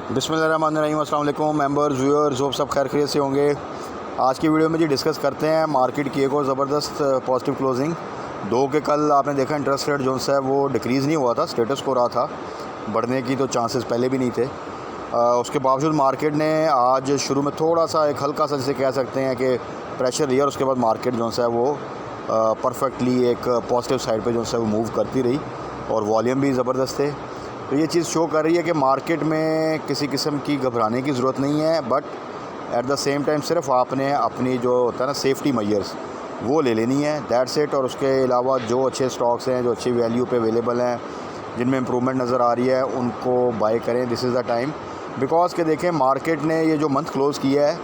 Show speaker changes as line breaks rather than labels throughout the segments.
बिस्मिल्लाहिर्रहमानिर्रहीम। अस्सलाम वालेकुम मेंबर्स, व्यूअर्स, होप सब खैर खैरियत से होंगे। आज की वीडियो में जी डिस्कस करते हैं मार्केट की एक और ज़बरदस्त पॉजिटिव क्लोजिंग। दो के कल आपने देखा इंटरेस्ट रेट जो सा है वो डिक्रीज़ नहीं हुआ था, स्टेटस को रहा था, बढ़ने की तो चांसेस पहले भी नहीं थे। उसके बावजूद मार्केट ने आज शुरू में थोड़ा सा एक हल्का सा जिसे कह सकते हैं कि प्रेशर दिया और उसके बाद मार्केट जो सा है वो परफेक्टली एक पॉजिटिव साइड पे जो सा है वो मूव करती रही और वॉल्यूम भी ज़बरदस्त थे। तो ये चीज़ शो कर रही है कि मार्केट में किसी किस्म की घबराने की ज़रूरत नहीं है, but at the same time सिर्फ आपने अपनी जो होता है ना सेफ्टी मेजर्स वो ले लेनी है, दैट्स इट। और उसके अलावा जो अच्छे स्टॉक्स हैं, जो अच्छी वैल्यू पे अवेलेबल हैं, जिनमें इम्प्रूवमेंट नज़र आ रही है, उनको बाय करें। This is the time because के देखें मार्केट ने ये जो मंथ क्लोज़ किया है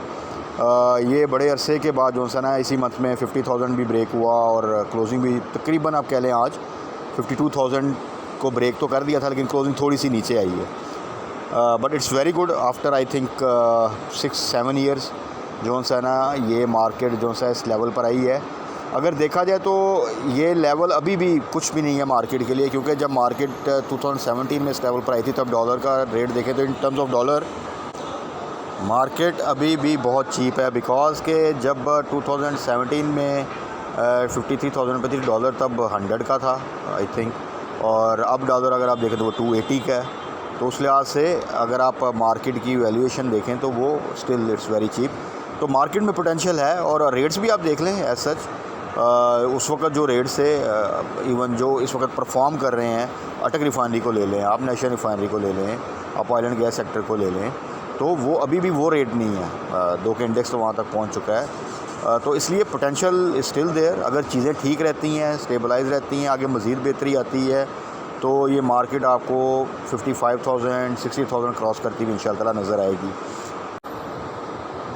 ये बड़े अरसे के बाद जो सा ना इसी मंथ में 50,000 भी ब्रेक हुआ और क्लोजिंग भी तकरीबन आप कह लें आज 52,000 को ब्रेक तो कर दिया था, लेकिन क्लोजिंग थोड़ी सी नीचे आई है। But it's very good after I think 6-7 years जो सा ना ये मार्केट जो सा इस लेवल पर आई है। अगर देखा जाए तो ये लेवल अभी भी कुछ भी नहीं है मार्केट के लिए, क्योंकि जब मार्केट 2017 में इस लेवल पर आई थी तब डॉलर का रेट देखें तो in terms of dollar market अभी भी बहुत चीप है। बिकॉज के जब 2017 में 53,000 पे थी डॉलर, तब 100 का था आई थिंक, और अब डॉलर अगर आप देखें तो वो 280 का है। तो उस लिहाज से अगर आप मार्केट की वैल्यूएशन देखें तो वो स्टिल इट्स वेरी चीप। तो मार्केट में पोटेंशियल है और रेट्स भी आप देख लें एज सच। उस वक्त जो रेट्स थे इवन जो इस वक्त परफॉर्म कर रहे हैं, अटक रिफाइनरी को ले लें, आप नेशनल रिफाइनरी को ले लें, आप ऑयल एंड गैस सेक्टर को ले लें, तो वो अभी भी वो रेट नहीं है। दो के इंडेक्स तो वहाँ तक पहुँच चुका है। तो इसलिए पोटेंशियल स्टिल देयर। अगर चीज़ें ठीक रहती हैं, स्टेबलाइज रहती हैं, आगे मज़ीद बेहतरी आती है, तो ये मार्केट आपको 55,000 60,000 क्रॉस करती हुई इंशाअल्लाह नज़र आएगी।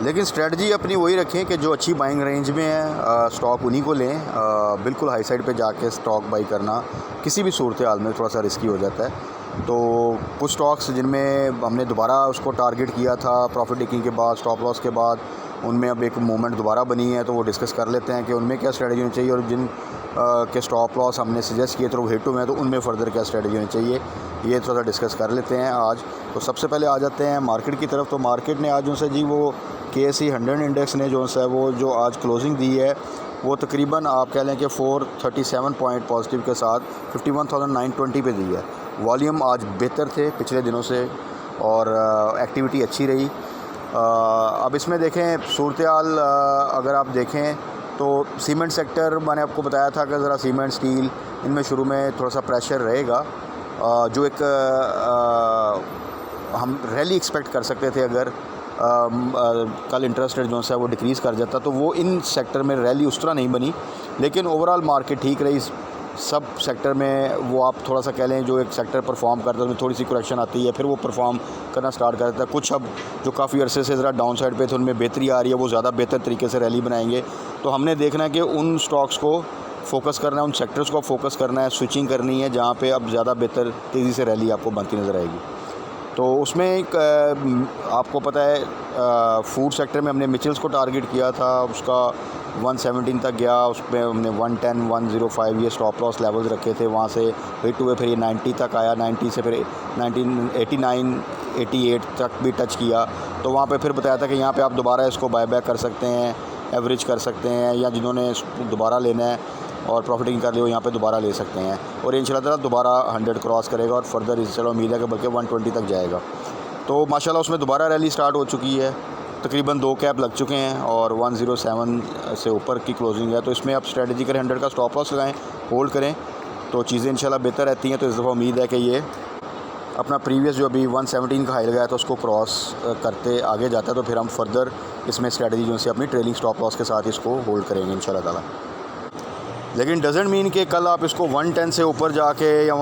लेकिन स्ट्रेटजी अपनी वही रखें कि जो अच्छी बाइंग रेंज में है स्टॉक उन्हीं को लें। बिल्कुल हाई साइड पे जाके स्टॉक बाई करना किसी भी सूरत हाल में थोड़ा सा रिस्की हो जाता है। तो कुछ स्टॉक्स जिनमें हमने दोबारा उसको टारगेट किया था प्रॉफिट टेकिंग के बाद, स्टॉप लॉस के बाद, उनमें अब एक मूवमेंट दोबारा बनी है, तो वो डिस्कस कर लेते हैं कि उनमें क्या स्ट्रेटजी होनी चाहिए और जिन के स्टॉप लॉस हमने सजेस्ट किए तो वो हिट हुए हैं, तो उनमें फ़र्दर क्या स्ट्रेटजी होनी चाहिए, ये थोड़ा सा डिस्कस कर लेते हैं आज। तो सबसे पहले आ जाते हैं मार्केट की तरफ। तो मार्केट ने आज जो से जी वो KSE 100 इंडेक्स ने जो सा वो जो आज क्लोजिंग दी है वो तकरीबन आप कह लें कि 437 पॉइंट पॉजिटिव के साथ 51,920 पे दी है। वॉल्यूम आज बेहतर थे पिछले दिनों से और एक्टिविटी अच्छी रही। अब इसमें देखें सूरत हाल अगर आप देखें तो सीमेंट सेक्टर मैंने आपको बताया था कि ज़रा सीमेंट स्टील इनमें शुरू में थोड़ा सा प्रेशर रहेगा। जो एक हम रैली एक्सपेक्ट कर सकते थे अगर कल इंटरेस्ट रेट जो है वो डिक्रीज़ कर जाता, तो वो इन सेक्टर में रैली उस तरह नहीं बनी। लेकिन ओवरऑल मार्केट ठीक रही सब सेक्टर में। वो आप थोड़ा सा कह लें जो एक सेक्टर परफॉर्म करता है उसमें थोड़ी सी करेक्शन आती है, फिर वो परफॉर्म करना स्टार्ट कर देता है। कुछ अब जो काफ़ी अरसे से ज़रा डाउन साइड पे थे उनमें बेहतरी आ रही है, वो ज़्यादा बेहतर तरीके से रैली बनाएंगे। तो हमने देखना है कि उन स्टॉक्स को फोकस करना है, उन सेक्टर्स को फोकस करना है, स्विचिंग करनी है जहाँ पे अब ज़्यादा बेहतर तेज़ी से रैली आपको बनती नज़र आएगी। तो उसमें एक आपको पता है फूड सेक्टर में हमने मिचेल्स को टारगेट किया था, उसका 117 तक गया, उसमें हमने 110 105 ये स्टॉप लॉस लेवल्स रखे थे, वहाँ से हिट हुए, फिर ये 90 तक आया, 90 से फिर 1989 88 तक भी टच किया। तो वहाँ पे फिर बताया था कि यहाँ पे आप दोबारा इसको बाय बैक कर सकते हैं, एवरेज कर सकते हैं, या जिन्होंने दोबारा लेना है और प्रॉफिटिंग कर लिया यहाँ पे दोबारा ले सकते हैं। और इंशाल्लाह दोबारा 100 क्रॉस करेगा और फर्दर इस चलो उम्मीद है कि बल्कि 120 तक जाएगा। तो माशाल्लाह उसमें दोबारा रैली स्टार्ट हो चुकी है, तकरीबन 2 कैप लग चुके हैं और 107 से ऊपर की क्लोजिंग है। तो इसमें आप स्ट्रेटजी करें, 100 का स्टॉप लॉस लगाएं, होल्ड करें, तो चीज़ें इंशाल्लाह बेहतर रहती हैं। तो इस दफ़ा उम्मीद है कि ये अपना प्रीवियस जो अभी 117 का हाई लगाया तो उसको क्रॉस करते आगे जाता है, तो फिर हम फर्दर इसमें स्ट्रेटजी जो से अपनी ट्रेलिंग स्टॉप लॉस के साथ इसको होल्ड करेंगे इंशाल्लाह ताला। लेकिन डजेंट मीन कि कल आप इसको 110 से ऊपर जाके या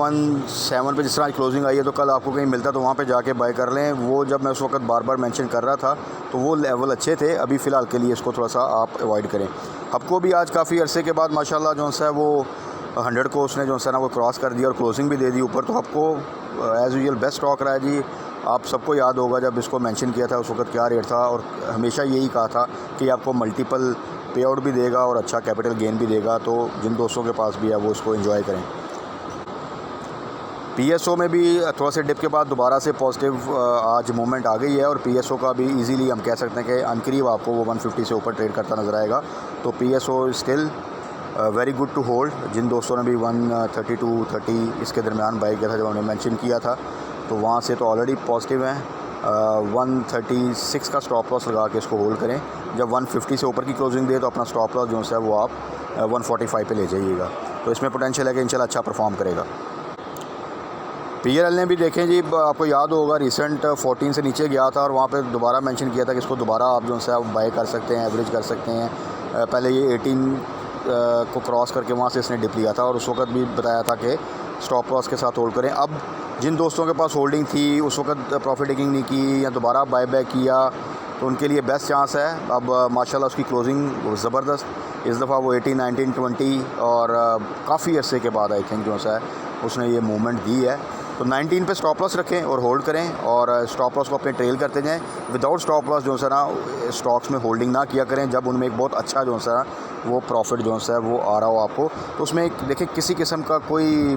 17 पे जिस तरह क्लोजिंग आई है तो कल आपको कहीं मिलता तो वहाँ पे जाके बाय कर लें। वो जब मैं उस वक्त बार बार मेंशन कर रहा था तो वो लेवल अच्छे थे, अभी फ़िलहाल के लिए इसको थोड़ा सा आप अवॉइड करें। आपको भी आज काफ़ी अरसे के बाद माशाल्लाह जो सा वो 100 को उसने जो सा ना वो क्रॉस कर दिया और क्लोजिंग भी दे दी ऊपर। तो आपको एज़ यूजुअल बेस्ट स्टॉक रहा है जी। आप सबको याद होगा जब इसको मेंशन किया था उस वक्त क्या रेट था, और हमेशा यही कहा था कि आपको मल्टीपल पे आउट भी देगा और अच्छा कैपिटल गेन भी देगा। तो जिन दोस्तों के पास भी है वो इसको एंजॉय करें। PSO में भी थोड़ा से डिप के बाद दोबारा से पॉजिटिव आज मूवमेंट आ गई है और PSO का भी इजीली हम कह सकते हैं कि अनकरीब आपको वो 150 से ऊपर ट्रेड करता नज़र आएगा। तो PSO still very good to hold. जिन दोस्तों ने भी 132 30 इसके दरमियान बाई किया था, जब हमने मेंशन किया था, तो वहाँ से तो ऑलरेडी पॉजिटिव हैं। 136 का स्टॉप लॉस लगा के इसको होल्ड करें। जब 150 से ऊपर की क्लोजिंग दे तो अपना स्टॉप लॉस जो है वो आप 145 पे ले जाइएगा। तो इसमें पोटेंशियल है कि इंशाल्लाह अच्छा परफॉर्म करेगा। PLL ने भी देखें जी, आपको याद होगा रिसेंट 14 से नीचे गया था और वहाँ पे दोबारा मेंशन किया था कि इसको दोबारा आप जो है आप बाय कर सकते हैं, एवरेज कर सकते हैं। पहले ये 18 को क्रॉस करके वहाँ से इसने डिप लिया था और उस वक्त भी बताया था कि स्टॉप लॉस के साथ होल्ड करें। अब जिन दोस्तों के पास होल्डिंग थी उस वक्त प्रॉफिट टेकिंग नहीं की या दोबारा बाय बैक किया, तो उनके लिए बेस्ट चांस है। अब माशाल्लाह उसकी क्लोजिंग ज़बरदस्त, इस दफ़ा वो 18 19 20 और काफ़ी अरसे के बाद आई थिंक जो है उसने ये मूवमेंट दी है। तो 19 पे स्टॉप लॉस रखें और होल्ड करें और स्टॉप लॉस को अपने ट्रेल करते जाएं। विदाउट स्टॉप लॉस जो है ना स्टॉक्स में होल्डिंग ना किया करें जब उनमें एक बहुत अच्छा जो है वो प्रॉफिट जो है वो आ रहा हो आपको। तो उसमें देखिए किसी किस्म का कोई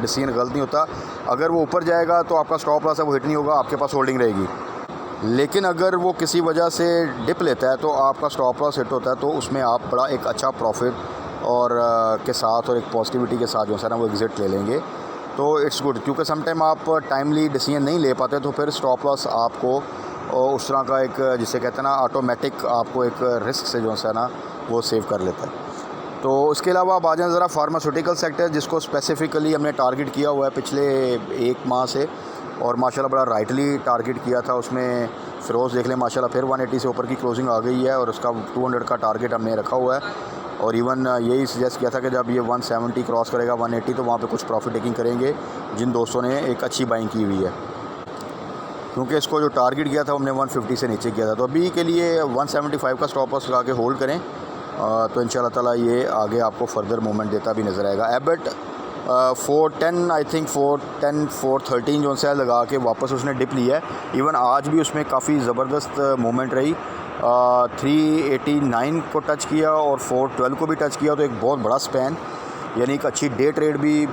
डिसीजन गलत नहीं होता। अगर वो ऊपर जाएगा तो आपका स्टॉप लॉस है वो हिट नहीं होगा, आपके पास होल्डिंग रहेगी। लेकिन अगर वो किसी वजह से डिप लेता है तो आपका स्टॉप लॉस हिट होता है, तो उसमें आप बड़ा एक अच्छा प्रॉफिट और के साथ और एक पॉजिटिविटी के साथ जो है ना वो एग्ज़िट ले लेंगे। तो इट्स गुड, क्योंकि समटाइम आप टाइमली डिसीजन नहीं ले पाते तो फिर स्टॉप लॉस आपको उस तरह का एक जिसे कहते हैं ना ऑटोमेटिक आपको एक रिस्क से जो है ना वो सेव कर लेता है। तो उसके अलावा आप आ जाएँ ज़रा फार्मास्यूटिकल सेक्टर, जिसको स्पेसिफ़िकली हमने टारगेट किया हुआ है पिछले 1 माह से और माशाल्लाह बड़ा राइटली टारगेट किया था। उसमें फ़िरोज़ देख लें माशाल्लाह फिर 180 से ऊपर की क्लोजिंग आ गई है और उसका 200 का टारगेट हमने रखा हुआ है। और इवन यही सजेस्ट किया था कि जब ये 170 क्रॉस करेगा 180 तो वहाँ पे कुछ प्रॉफिट टेकिंग करेंगे जिन दोस्तों ने एक अच्छी बाइंग की हुई है, क्योंकि इसको जो टारगेट किया था हमने 150 से नीचे किया था। तो अभी के लिए 175 का स्टॉप लॉस लगा के होल्ड करें तो इंशाल्लाह ताला ये आगे आपको फर्दर मूवमेंट देता भी नज़र आएगा। एबट 410 आई थिंक 410 413 जो है लगा के वापस उसने डिप लिया है। इवन आज भी उसमें काफ़ी ज़बरदस्त मूवमेंट रही। 389 को टच किया और 412 को भी टच किया, तो एक बहुत बड़ा स्पैन, यानी एक अच्छी डे ट्रेड भी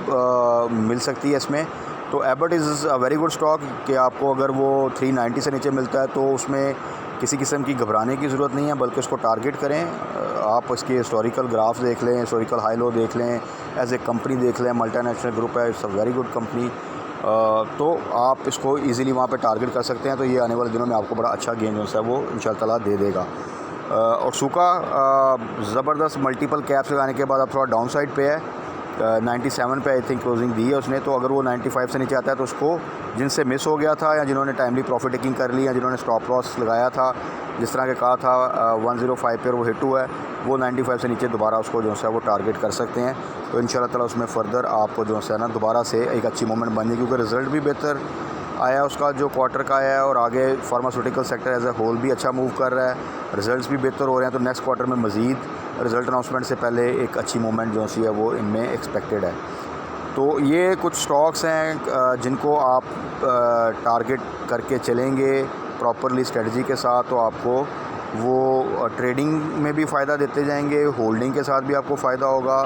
मिल सकती है इसमें। तो Abbott is a very good stock कि आपको अगर वो 390 से नीचे मिलता है तो उसमें किसी किस्म की घबराने की ज़रूरत नहीं है, बल्कि उसको टारगेट करें। आप इसके हिस्टोरिकल ग्राफ देख लें, हिस्टोरिकल हाई लो देख लें, एज ए कंपनी देख लें, मल्टीनेशनल ग्रुप है, it's a very good company. तो आप इसको इजीली वहाँ पे टारगेट कर सकते हैं। तो ये आने वाले दिनों में आपको बड़ा अच्छा गेन जो है वो इंशाल्लाह ताला दे देगा। और सूखा ज़बरदस्त मल्टीपल कैप्स लगाने के बाद अब थोड़ा डाउन साइड पे है। 97 पे आई थिंक क्लोजिंग दी है उसने। तो अगर वो 95 से नीचे आता है तो उसको जिनसे मिस हो गया था या जिन्होंने टाइमली प्रॉफिट टेकिंग कर ली या जिन्होंने स्टॉप लॉस लगाया था, जिस तरह के कहा था 105 पर वो हिट हुआ है, वो 95 से नीचे दोबारा उसको जो है वो टारगेट कर सकते हैं। तो इंशाल्लाह ताला उसमें फ़र्दर आपको जो है ना दोबारा से एक अच्छी मूवमेंट बन जाएगी, क्योंकि रिज़ल्ट भी बेहतर आया उसका जो क्वार्टर का आया है और आगे pharmaceutical sector as a whole भी अच्छा मूव कर रहा है, रिज़ल्ट्स भी बेहतर हो रहे हैं। तो नेक्स्ट क्वार्टर में मज़ीद रिज़ल्ट अनाउंसमेंट से पहले एक अच्छी मूवमेंट जो सी है वो इनमें एक्सपेक्टेड है। तो ये कुछ स्टॉक्स हैं जिनको आप टारगेट करके चलेंगे प्रॉपरली स्ट्रेटजी के साथ, तो आपको वो ट्रेडिंग में भी फ़ायदा देते जाएंगे, होल्डिंग के साथ भी आपको फ़ायदा होगा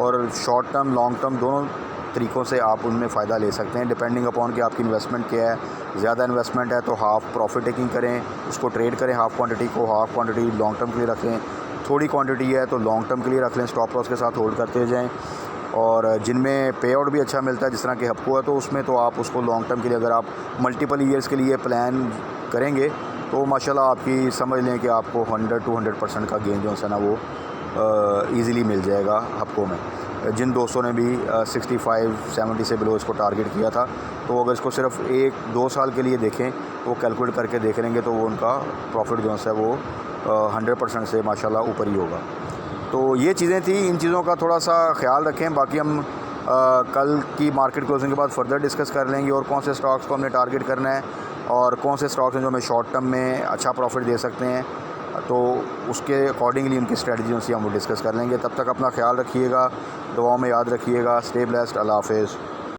और शॉर्ट टर्म लॉन्ग टर्म दोनों तरीक़ों से आप उनमें फ़ायदा ले सकते हैं, डिपेंडिंग अपॉन कि आपकी इन्वेस्टमेंट क्या है। ज़्यादा इन्वेस्टमेंट है तो हाफ़ प्रॉफिट टेकिंग करें, उसको ट्रेड करें, हाफ़ क्वांटिटी को, हाफ़ क्वांटिटी लॉन्ग टर्म के लिए रखें। थोड़ी क्वांटिटी है तो लॉन्ग टर्म के लिए रख लें, स्टॉप लॉस के साथ होल्ड करते जाएँ। और जिनमें पे आउट भी अच्छा मिलता है जिस तरह कि हपको है, तो उसमें तो आप उसको लॉन्ग टर्म के लिए अगर आप मल्टीपल ईयर्स के लिए प्लान करेंगे तो माशाल्लाह आपकी समझ लें कि आपको 100-200% का गेन जो है ना वो ईज़िली मिल जाएगा हपको में। जिन दोस्तों ने भी 65-70 से बिलो इसको टारगेट किया था, तो अगर इसको सिर्फ 1-2 साल के लिए देखें तो कैलकुलेट करके देख लेंगे तो वो उनका प्रॉफिट जो है वो 100% से माशाल्लाह ऊपर ही होगा। तो ये चीज़ें थी, इन चीज़ों का थोड़ा सा ख्याल रखें। बाकी हम कल की मार्केट क्लोजिंग के बाद फर्दर डिस्कस कर लेंगे और कौन से स्टॉक्स को हमने टारगेट करना है और कौन से स्टॉक्स हैं जो हमें शॉर्ट टर्म में अच्छा प्रॉफिट दे सकते हैं। तो उसके अकॉर्डिंगली उनकी स्ट्रेटजी उनसे हम डिस्कस कर लेंगे। तब तक अपना ख्याल रखिएगा, दुआओं में याद रखिएगा। स्टे ब्लेस्ड, अल्लाह हाफ़िज़।